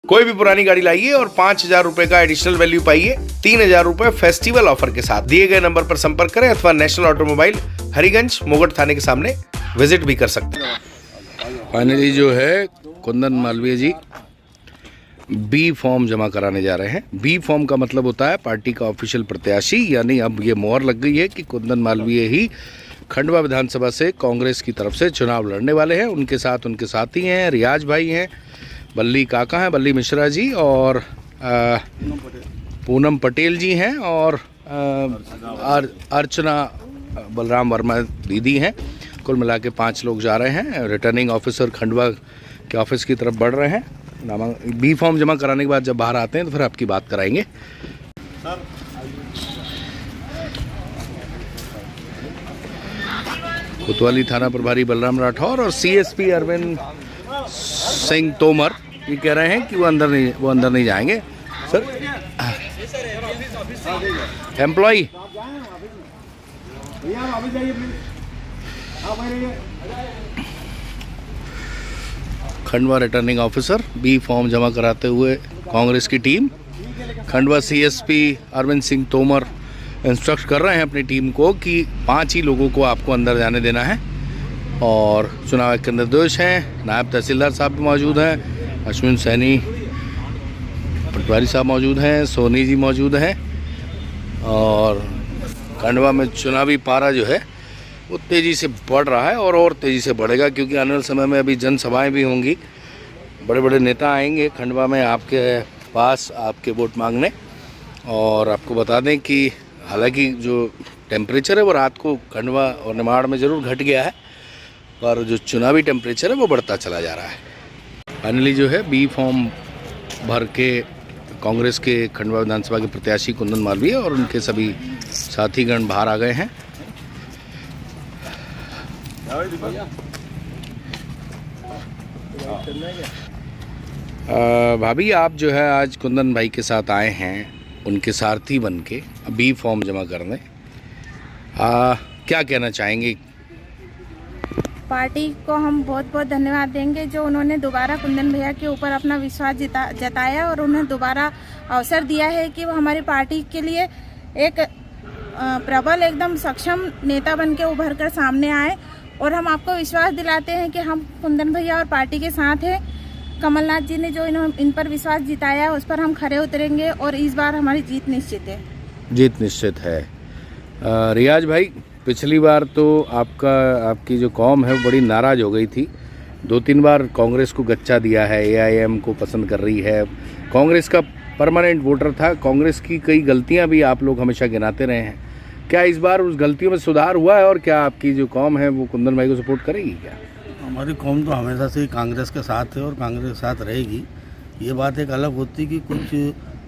कोई भी पुरानी गाड़ी लाइए और 5,000 रुपए का एडिशनल वैल्यू पाइए 3,000 रुपए फेस्टिवल ऑफर के साथ। दिए गए नंबर पर संपर्क करें अथवा नेशनल ऑटोमोबाइल हरिगंज मोगट थाने के सामने विजिट भी कर सकते हैं। फाइनली जो है कुंदन मालवीय जी बी फॉर्म जमा कराने जा रहे हैं। बी फॉर्म का मतलब होता है पार्टी का ऑफिशियल प्रत्याशी, यानी अब ये मोहर लग गई है कि कुंदन मालवीय ही खंडवा विधानसभा से कांग्रेस की तरफ से चुनाव लड़ने वाले हैं। उनके साथी हैं, रियाज भाई हैं, बल्ली काका हैं, बल्ली मिश्रा जी और पूनम पटेल जी हैं और अर्चना बलराम वर्मा दीदी हैं। कुल मिला के 5 लोग जा रहे हैं। रिटर्निंग ऑफिसर खंडवा के ऑफिस की तरफ बढ़ रहे हैं। बी फॉर्म जमा कराने के बाद जब बाहर आते हैं तो फिर आपकी बात कराएंगे। कोतवाली थाना प्रभारी बलराम राठौर और सीएसपी अरविंद सिंह तोमर ये कह रहे हैं कि वो अंदर नहीं जाएंगे। Sir employ Khandwa returning officer B form जमा कराते हुए कांग्रेस की टीम। खंडवा सीएसपी अरविंद सिंह तोमर इंस्ट्रक्ट कर रहे हैं अपनी टीम को कि 5 ही लोगों को आपको अंदर जाने देना है और चुनाव आयोग के निर्देश हैं। नायब तहसीलदार साहब भी मौजूद हैं, अश्विन सैनी पटवारी साहब मौजूद हैं, सोनी जी मौजूद हैं और खंडवा में चुनावी पारा जो है वो तेज़ी से बढ़ रहा है और तेज़ी से बढ़ेगा, क्योंकि आने वाले समय में अभी जनसभाएं भी होंगी। बड़े बड़े नेता आएंगे खंडवा में आपके पास आपके वोट मांगने। और आपको बता दें कि हालांकि जो टेम्परेचर है वो रात को खंडवा और निमाड़ में ज़रूर घट गया है, पर जो चुनावी टेम्परेचर है वो बढ़ता चला जा रहा है। फाइनली जो है बी फॉर्म भर के कांग्रेस के खंडवा विधानसभा के प्रत्याशी कुंदन मालवीय और उनके सभी साथीगण बाहर आ गए हैं। भाभी आप जो है आज कुंदन भाई के साथ आए हैं उनके सारथी बन के बी फॉर्म जमा करने, क्या कहना चाहेंगे? पार्टी को हम बहुत बहुत धन्यवाद देंगे जो उन्होंने दोबारा कुंदन भैया के ऊपर अपना विश्वास जताया और उन्हें दोबारा अवसर दिया है कि वो हमारी पार्टी के लिए एक प्रबल एकदम सक्षम नेता बन के उभर कर सामने आए। और हम आपको विश्वास दिलाते हैं कि हम कुंदन भैया और पार्टी के साथ हैं। कमलनाथ जी ने जो इन पर विश्वास जिताया उस पर हम खरे उतरेंगे और इस बार हमारी जीत निश्चित है। जीत निश्चित है। रियाज भाई, पिछली बार तो आपकी जो कौम है वो बड़ी नाराज़ हो गई थी। 2-3 बार कांग्रेस को गच्चा दिया है, एआईएम को पसंद कर रही है। कांग्रेस का परमानेंट वोटर था। कांग्रेस की कई गलतियां भी आप लोग हमेशा गिनाते रहे हैं। क्या इस बार उस गलतियों में सुधार हुआ है और क्या आपकी जो कौम है वो कुंदन भाई को सपोर्ट करेगी? क्या हमारी कौम तो हमेशा से ही कांग्रेस के साथ है और कांग्रेस के साथ रहेगी। ये बात एक अलग होती कि कुछ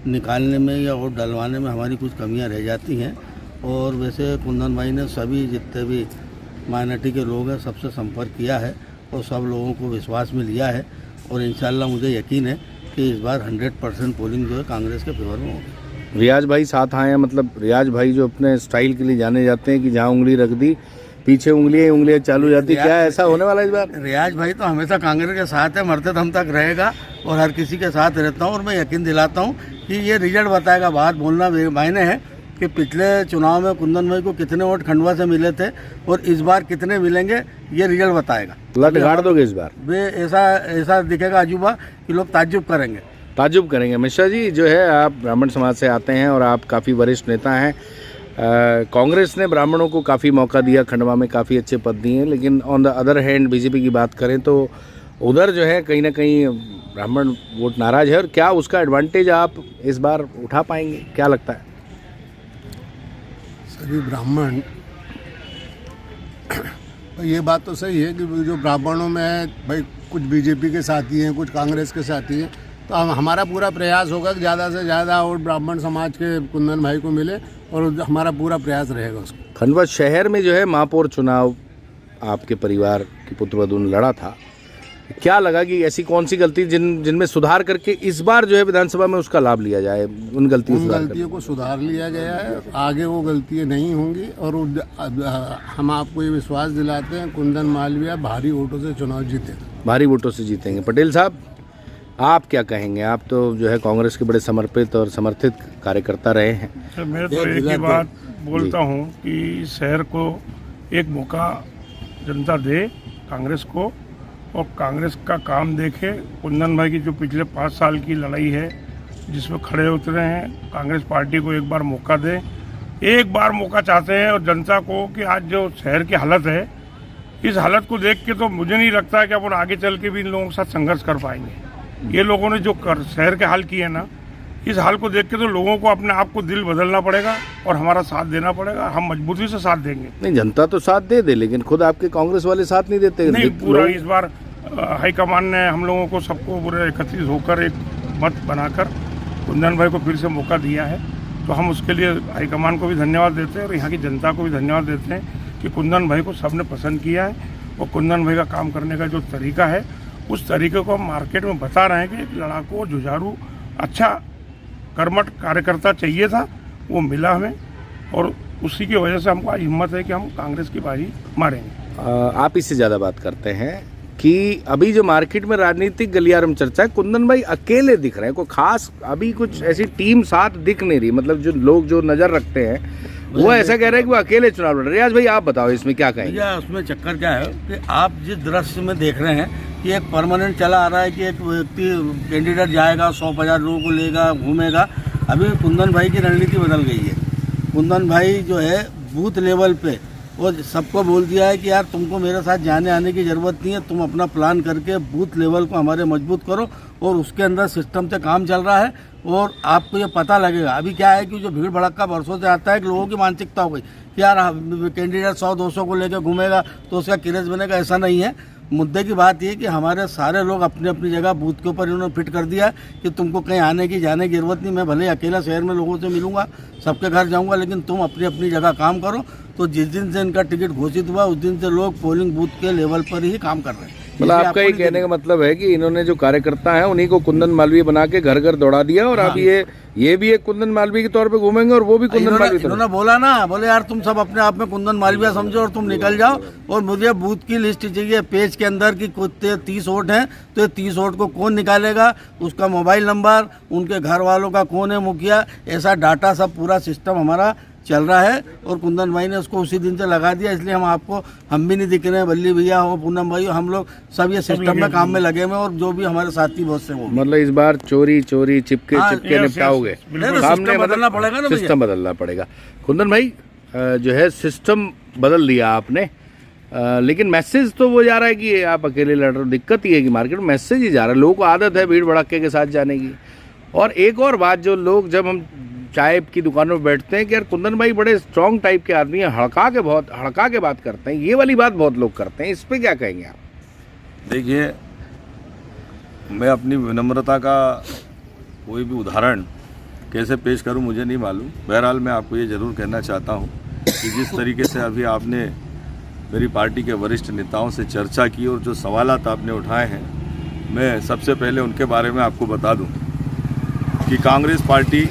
निकालने में या वोट डलवाने में हमारी कुछ कमियां रह जाती हैं। और वैसे कुंदन भाई ने सभी जितने भी माइनॉरिटी के लोग हैं सबसे संपर्क किया है और सब लोगों को विश्वास में लिया है और इंशाल्लाह मुझे यकीन है कि इस बार 100% पोलिंग जो है कांग्रेस के फेवर में होगी। रियाज भाई साथ आए हैं, मतलब रियाज भाई जो अपने स्टाइल के लिए जाने जाते हैं कि जहाँ उंगली रख दी पीछे उंगलियाँ चालू हो जाती। क्या ऐसा होने वाला इस बार? रियाज भाई तो हमेशा कांग्रेस के साथ है, मरते दम तक रहेगा और हर किसी के साथ रहता हूँ। और मैं यकीन दिलाता हूँ कि ये रिजल्ट बताएगा। बात बोलना मायने है कि पिछले चुनाव में कुंदन भाई को कितने वोट खंडवा से मिले थे और इस बार कितने मिलेंगे ये रिजल्ट बताएगा। लट गाड़ दोगे इस बार? वे ऐसा दिखेगा अजूबा कि लोग ताज्जुब करेंगे। मिश्रा जी जो है आप ब्राह्मण समाज से आते हैं और आप काफ़ी वरिष्ठ नेता हैं। कांग्रेस ने ब्राह्मणों को काफ़ी मौका दिया, खंडवा में काफ़ी अच्छे पद दिए हैं, लेकिन on the other hand BJP की बात करें तो उधर जो है कहीं ना कहीं ब्राह्मण वोट नाराज है। और क्या उसका एडवांटेज आप इस बार उठा पाएंगे, क्या लगता है? सभी ब्राह्मण, ये बात तो सही है कि जो ब्राह्मणों में है भाई कुछ बीजेपी के साथी हैं, कुछ कांग्रेस के साथी हैं, तो हमारा पूरा प्रयास होगा कि ज़्यादा से ज़्यादा वोट ब्राह्मण समाज के कुंदन भाई को मिले और हमारा पूरा प्रयास रहेगा उसको। खंडवा शहर में जो है महापौर चुनाव आपके परिवार की पुत्रवधू ने लड़ा था, क्या लगा कि ऐसी कौन सी गलती जिनमें सुधार करके इस बार जो है विधानसभा में उसका लाभ लिया जाए? उन गलतियों को सुधार लिया गया है, आगे वो गलतियाँ नहीं होंगी और हम आपको ये विश्वास दिलाते हैं कुंदन मालवीय भारी वोटों से चुनाव जीतेगा। भारी वोटों से जीतेंगे। पटेल साहब, आप क्या कहेंगे? आप तो जो है कांग्रेस के बड़े समर्पित और समर्थित कार्यकर्ता रहे हैं। तो मैं तो एक ही बात बोलता हूँ कि शहर को एक मौका जनता दे कांग्रेस को, और कांग्रेस का काम देखे। कुंदन भाई की जो पिछले 5 साल की लड़ाई है जिसमें खड़े उतरे हैं, कांग्रेस पार्टी को एक बार मौका दे। एक बार मौका चाहते हैं और जनता को कि आज जो शहर की हालत है, इस हालत को देख के तो मुझे नहीं लगता है कि अपन आगे चल के भी इन लोगों के साथ संघर्ष कर पाएंगे। ये लोगों ने जो शहर के हाल किए ना, इस हाल को देख के तो लोगों को अपने आप को दिल बदलना पड़ेगा और हमारा साथ देना पड़ेगा। हम मजबूती से साथ देंगे। नहीं, जनता तो साथ दे दे, लेकिन खुद आपके कांग्रेस वाले साथ नहीं देते। नहीं, पूरा इस बार हाईकमान ने हम लोगों को सबको पूरे एकत्रित होकर एक मत बनाकर कुंदन भाई को फिर से मौका दिया है। तो हम उसके लिए हाईकमान को भी धन्यवाद देते हैं और यहाँ की जनता को भी धन्यवाद देते हैं कि कुंदन भाई को सबने पसंद किया है। और कुंदन भाई का काम करने का जो तरीका है, उस तरीके को हम मार्केट में बता रहे हैं कि एक लड़ाकू जुझारू अच्छा कर्मठ कार्यकर्ता चाहिए था, वो मिला हमें, और उसी की वजह से हमको आज हिम्मत है कि हम कांग्रेस की बाजी मारेंगे। आप इससे ज़्यादा बात करते हैं कि अभी जो मार्केट में राजनीतिक गलियारे में चर्चा है, कुंदन भाई अकेले दिख रहे हैं। कोई खास अभी कुछ ऐसी टीम साथ दिख नहीं रही। मतलब जो लोग जो नज़र रखते हैं वो ऐसा कह रहे हैं कि वो अकेले चुनाव लड़ रहे हैं। रियाज भाई आप बताओ इसमें क्या कहेंगे? भैया उसमें चक्कर क्या है कि आप जिस दृश्य में देख रहे हैं कि एक परमानेंट चला आ रहा है कि एक व्यक्ति कैंडिडेट जाएगा, 100-50 लोगों को लेगा, घूमेगा। अभी कुंदन भाई की रणनीति बदल गई है। कुंदन भाई जो है बूथ लेवल पे वो सबको बोल दिया है कि यार तुमको मेरे साथ जाने आने की ज़रूरत नहीं है, तुम अपना प्लान करके बूथ लेवल को हमारे मजबूत करो, और उसके अंदर सिस्टम से काम चल रहा है और आपको ये पता लगेगा। अभी क्या है कि जो भीड़ भड़का बरसों से आता है कि लोगों की मानसिकता हो गई कि यार कैंडिडेट 100-200 को लेकर घूमेगा तो उसका क्रेज बनेगा। ऐसा नहीं है। मुद्दे की बात ये कि हमारे सारे लोग अपनी अपनी जगह बूथ के ऊपर इन्होंने फिट कर दिया कि तुमको कहीं आने की जाने की जरूरत नहीं। मैं भले अकेला शहर में लोगों से मिलूंगा, सबके घर जाऊंगा, लेकिन तुम अपनी अपनी जगह काम करो। तो जिस दिन से इनका टिकट घोषित हुआ उस दिन से लोग पोलिंग बूथ के लेवल पर ही काम कर रहे हैं। मतलब आपका ये कहने का मतलब है कि इन्होंने जो कार्यकर्ता हैं उन्हीं को कुंदन मालवीय बना के घर घर दौड़ा दिया, और अब ये भी एक कुंदन मालवीय के तौर पे घूमेंगे और वो भी कुंदन मालवीय। इन्होंने बोला ना, बोले यार तुम सब अपने आप में कुंदन मालवीय समझो और तुम निकल जाओ, और मुझे बूथ की लिस्ट चाहिए पेज के अंदर की। कुछ 30 वोट हैं तो 30 वोट को कौन निकालेगा, उसका मोबाइल नंबर, उनके घर वालों का कौन है मुखिया, ऐसा डाटा सब पूरा सिस्टम हमारा चल रहा है। और कुंदन भाई ने उसको उसी दिन से लगा दिया। इसलिए हम भी नहीं दिख रहे हैं, बल्ली भैया हो, पूनम भाई हो, हम लोग सब ये सिस्टम में काम में लगे हुए, और जो भी हमारे साथी बहुत से वो। मतलब इस बार चोरी चिपके निपटाओगे, सामने बदलना पड़ेगा ना, सिस्टम बदलना पड़ेगा। कुंदन भाई जो है सिस्टम बदल लिया आपने, लेकिन मैसेज तो वो जा रहा है कि आप अकेले लड़ रहे हो। दिक्कत ये है कि मार्केट में मैसेज ही जा रहा है, लोगों को आदत है भीड़ भड़के के साथ जाने की। और एक और बात, जो लोग जब हम चाय की दुकानों में बैठते हैं कि यार कुंदन भाई बड़े स्ट्रॉन्ग टाइप के आदमी हैं, हड़का के बात करते हैं, ये वाली बात बहुत लोग करते हैं। इस पे क्या कहेंगे आप? देखिए, मैं अपनी विनम्रता का कोई भी उदाहरण कैसे पेश करूं मुझे नहीं मालूम। बहरहाल मैं आपको ये ज़रूर कहना चाहता हूं कि जिस तरीके से अभी आपने मेरी पार्टी के वरिष्ठ नेताओं से चर्चा की और जो सवालात आपने उठाए हैं, मैं सबसे पहले उनके बारे में आपको बता दूं कि कांग्रेस पार्टी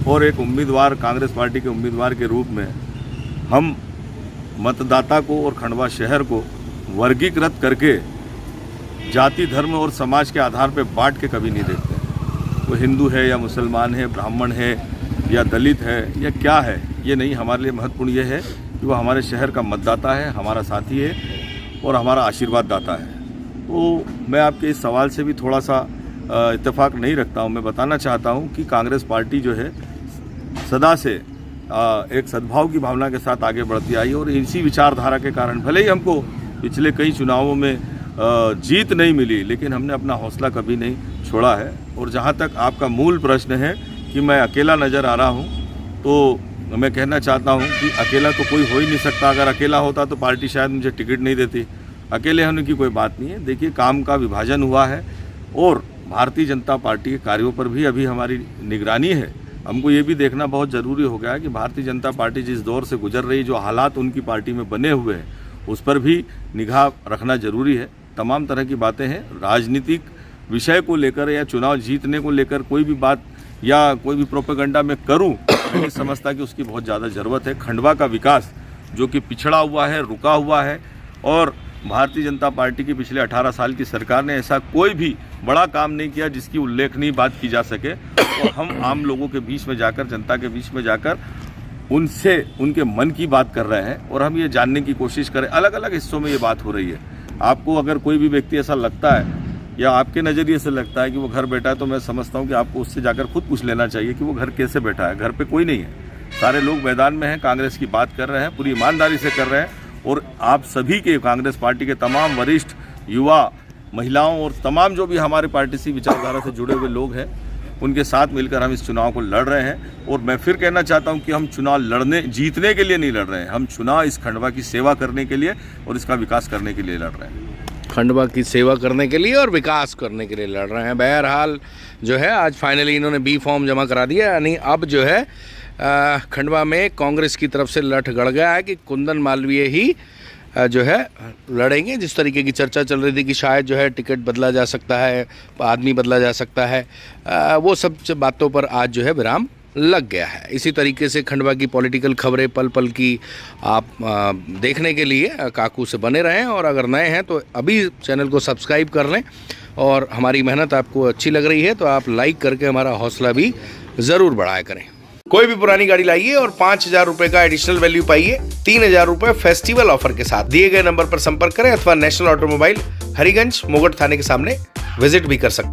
और एक उम्मीदवार, कांग्रेस पार्टी के उम्मीदवार के रूप में हम मतदाता को और खंडवा शहर को वर्गीकृत करके जाति, धर्म और समाज के आधार पर बांट के कभी नहीं देखते। वो हिंदू है या मुसलमान है, ब्राह्मण है या दलित है या क्या है, ये नहीं। हमारे लिए महत्वपूर्ण ये है कि वो हमारे शहर का मतदाता है, हमारा साथी है और हमारा आशीर्वाद दाता है। तो मैं आपके इस सवाल से भी थोड़ा सा इत्तेफाक नहीं रखता हूँ। मैं बताना चाहता हूँ कि कांग्रेस पार्टी जो है सदा से एक सद्भाव की भावना के साथ आगे बढ़ती आई, और इसी विचारधारा के कारण भले ही हमको पिछले कई चुनावों में जीत नहीं मिली, लेकिन हमने अपना हौसला कभी नहीं छोड़ा है। और जहाँ तक आपका मूल प्रश्न है कि मैं अकेला नज़र आ रहा हूँ, तो मैं कहना चाहता हूँ कि अकेला तो कोई हो ही नहीं सकता। अगर अकेला होता तो पार्टी शायद मुझे टिकट नहीं देती। अकेले होने की कोई बात नहीं है। देखिए, काम का विभाजन हुआ है और भारतीय जनता पार्टी के कार्यों पर भी अभी हमारी निगरानी है। हमको ये भी देखना बहुत ज़रूरी हो गया है कि भारतीय जनता पार्टी जिस दौर से गुजर रही, जो हालात उनकी पार्टी में बने हुए हैं, उस पर भी निगाह रखना ज़रूरी है। तमाम तरह की बातें हैं, राजनीतिक विषय को लेकर या चुनाव जीतने को लेकर कोई भी बात या कोई भी प्रोपेगेंडा मैं करूं, मैं नहीं समझता कि उसकी बहुत ज़्यादा ज़रूरत है। खंडवा का विकास जो कि पिछड़ा हुआ है, रुका हुआ है, और भारतीय जनता पार्टी की पिछले 18 साल की सरकार ने ऐसा कोई भी बड़ा काम नहीं किया जिसकी उल्लेखनीय बात की जा सके। और हम आम लोगों के बीच में जाकर, जनता के बीच में जाकर उनसे उनके मन की बात कर रहे हैं और हम ये जानने की कोशिश करें। अलग अलग हिस्सों में ये बात हो रही है। आपको अगर कोई भी व्यक्ति ऐसा लगता है या आपके नज़रिए से लगता है कि वो घर बैठा है, तो मैं समझता हूँ कि आपको उससे जाकर खुद पूछ लेना चाहिए कि वो घर कैसे बैठा है। घर पे कोई नहीं है, सारे लोग मैदान में हैं, कांग्रेस की बात कर रहे हैं, पूरी ईमानदारी से कर रहे हैं। और आप सभी के, कांग्रेस पार्टी के तमाम वरिष्ठ, युवा, महिलाओं और तमाम जो भी हमारे पार्टी से विचारधारा से जुड़े हुए लोग हैं, उनके साथ मिलकर हम इस चुनाव को लड़ रहे हैं। और मैं फिर कहना चाहता हूं कि हम चुनाव जीतने के लिए नहीं लड़ रहे हैं, हम चुनाव इस खंडवा की सेवा करने के लिए और इसका विकास करने के लिए लड़ रहे हैं। खंडवा की सेवा करने के लिए और विकास करने के लिए लड़ रहे हैं। बहरहाल जो है आज फाइनली इन्होंने बी फॉर्म जमा करा दिया, यानी अब जो है खंडवा में कांग्रेस की तरफ से लठ गड़ गया है कि कुंदन मालवीय ही जो है लड़ेंगे। जिस तरीके की चर्चा चल रही थी कि शायद जो है टिकट बदला जा सकता है, आदमी बदला जा सकता है, वो सब बातों पर आज जो है विराम लग गया है। इसी तरीके से खंडवा की पॉलिटिकल खबरें पल पल की आप देखने के लिए काकू से बने रहें। और अगर नए हैं तो अभी चैनल को सब्सक्राइब कर लें। और हमारी मेहनत आपको अच्छी लग रही है तो आप लाइक करके हमारा हौसला भी ज़रूर बढ़ाया करें। कोई भी पुरानी गाड़ी लाइए और 5,000 रुपए का एडिशनल वैल्यू पाइए 3,000 रुपए फेस्टिवल ऑफर के साथ। दिए गए नंबर पर संपर्क करें अथवा नेशनल ऑटोमोबाइल हरिगंज मोगट थाने के सामने विजिट भी कर सकते हैं।